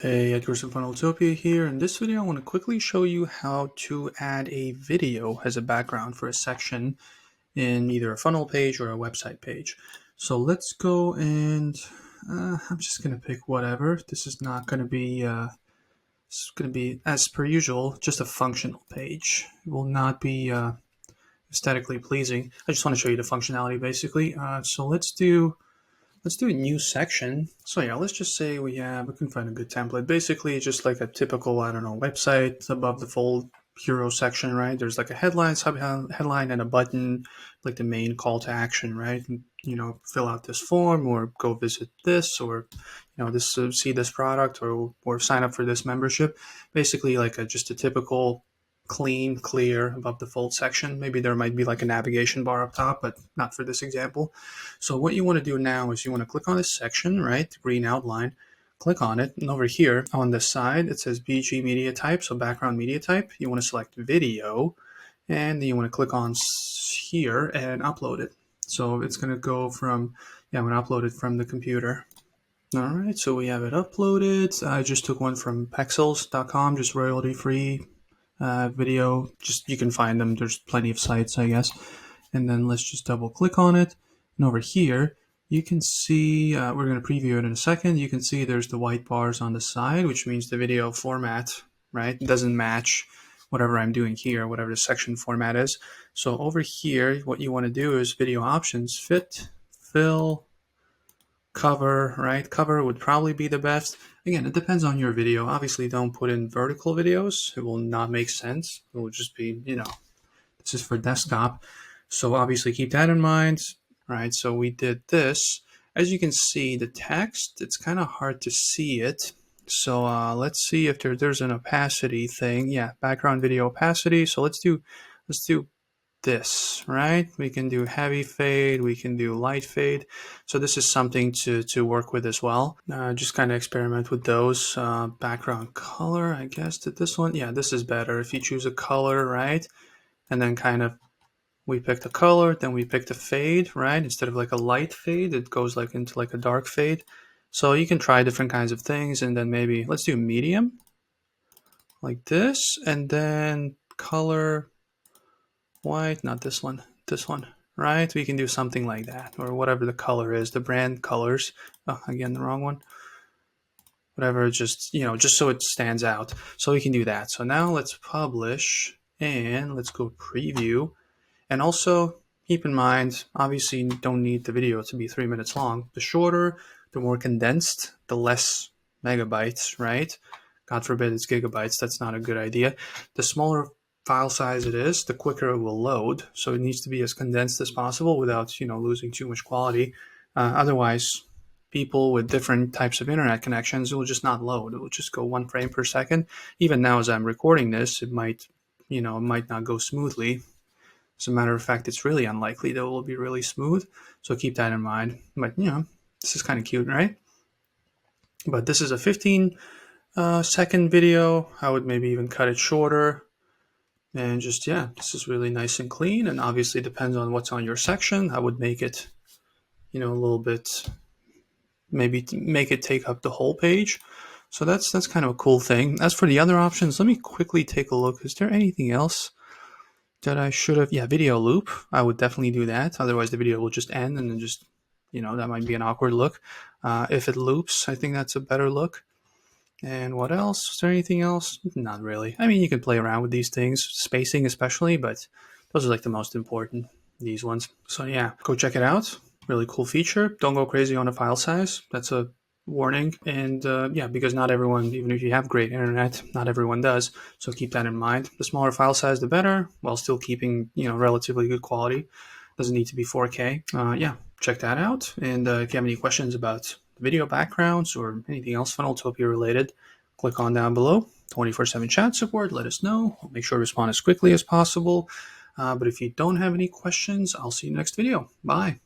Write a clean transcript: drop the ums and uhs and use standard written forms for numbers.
Hey, Edgar's from Funneltopia here. In this video, I want to quickly show you how to add a video as a background for a section in either a funnel page or a website page. So let's go and I'm just going to pick whatever. This is not going to be, it's going to be, as per usual, just a functional page. It will not be aesthetically pleasing. I just want to show you the functionality basically. So let's do a new section. So yeah, let's just say we can find a good template. Basically, it's just like a typical, I don't know, website above the fold hero section, right? There's like a headline, sub-headline, and a button, like the main call to action, right? And, fill out this form or go visit this or, this see this product or sign up for this membership. Basically, like just a typical clean, clear above the fold section. Maybe there might be like a navigation bar up top, but not for this example. So what you want to do now is you want to click on this section, right? The green outline, click on it. And over here on the side, it says BG media type, so background media type. You want to select video, and then you want to click on here and upload it. So it's going to go from, I'm going to upload it from the computer. All right, so we have it uploaded. I just took one from pexels.com, just royalty-free video. Just you can find them. There's plenty of sites, I guess. And then let's just double click on it. And over here, you can see, we're going to preview it in a second. You can see there's the white bars on the side, which means the video format, right, doesn't match whatever I'm doing here, whatever the section format is. So over here, what you want to do is video options, fit, fill, cover, right? Cover would probably be the best. Again, it depends on your video. Obviously, don't put in vertical videos. It will not make sense. It will just be, this is for desktop. So obviously keep that in mind, right? So we did this. As you can see, the text, it's kind of hard to see it. So let's see if there's an opacity thing. Yeah, background video opacity. So let's do this, right? We can do heavy fade, we can do light fade. So this is something to work with as well. Just kind of experiment with those. Background color, I guess, did this one? Yeah, this is better. If you choose a color, right? And then kind of, we pick the color, then we pick the fade, right? Instead of like a light fade, it goes like into like a dark fade. So you can try different kinds of things, and then maybe, let's do medium, like this, and then color, white, not this one, right? We can do something like that, or whatever the color is, the brand colors. Oh, again, the wrong one. Whatever, just, just so it stands out. So we can do that. So now let's publish, and let's go preview. And also keep in mind, obviously you don't need the video to be 3 minutes long. The shorter, the more condensed, the less megabytes, right? God forbid it's gigabytes. That's not a good idea. The smaller file size it is, the quicker it will load. So it needs to be as condensed as possible without, losing too much quality. Otherwise, people with different types of internet connections, it will just not load. It will just go 1 frame per second. Even now, as I'm recording this, it might not go smoothly. As a matter of fact, it's really unlikely that it will be really smooth. So keep that in mind. But, this is kind of cute, right? But this is a 15-second video. I would maybe even cut it shorter. And just, this is really nice and clean. And obviously depends on what's on your section. I would make it, a little bit, maybe make it take up the whole page. So that's kind of a cool thing. As for the other options, let me quickly take a look. Is there anything else that I should have? Yeah, video loop. I would definitely do that. Otherwise the video will just end and then just, that might be an awkward look. If it loops, I think that's a better look. And what else? Is there anything else? Not really. I mean, you can play around with these things, spacing especially, but those are like the most important, these ones. So yeah, go check it out. Really cool feature. Don't go crazy on the file size. That's a warning. And because not everyone, even if you have great internet, not everyone does. So keep that in mind. The smaller file size, the better, while still keeping, relatively good quality. Doesn't need to be 4K. Check that out. And if you have any questions about video backgrounds or anything else Funneltopia related, click on down below. 24/7 chat support. Let us know. We'll make sure to respond as quickly as possible. But if you don't have any questions, I'll see you next video. Bye.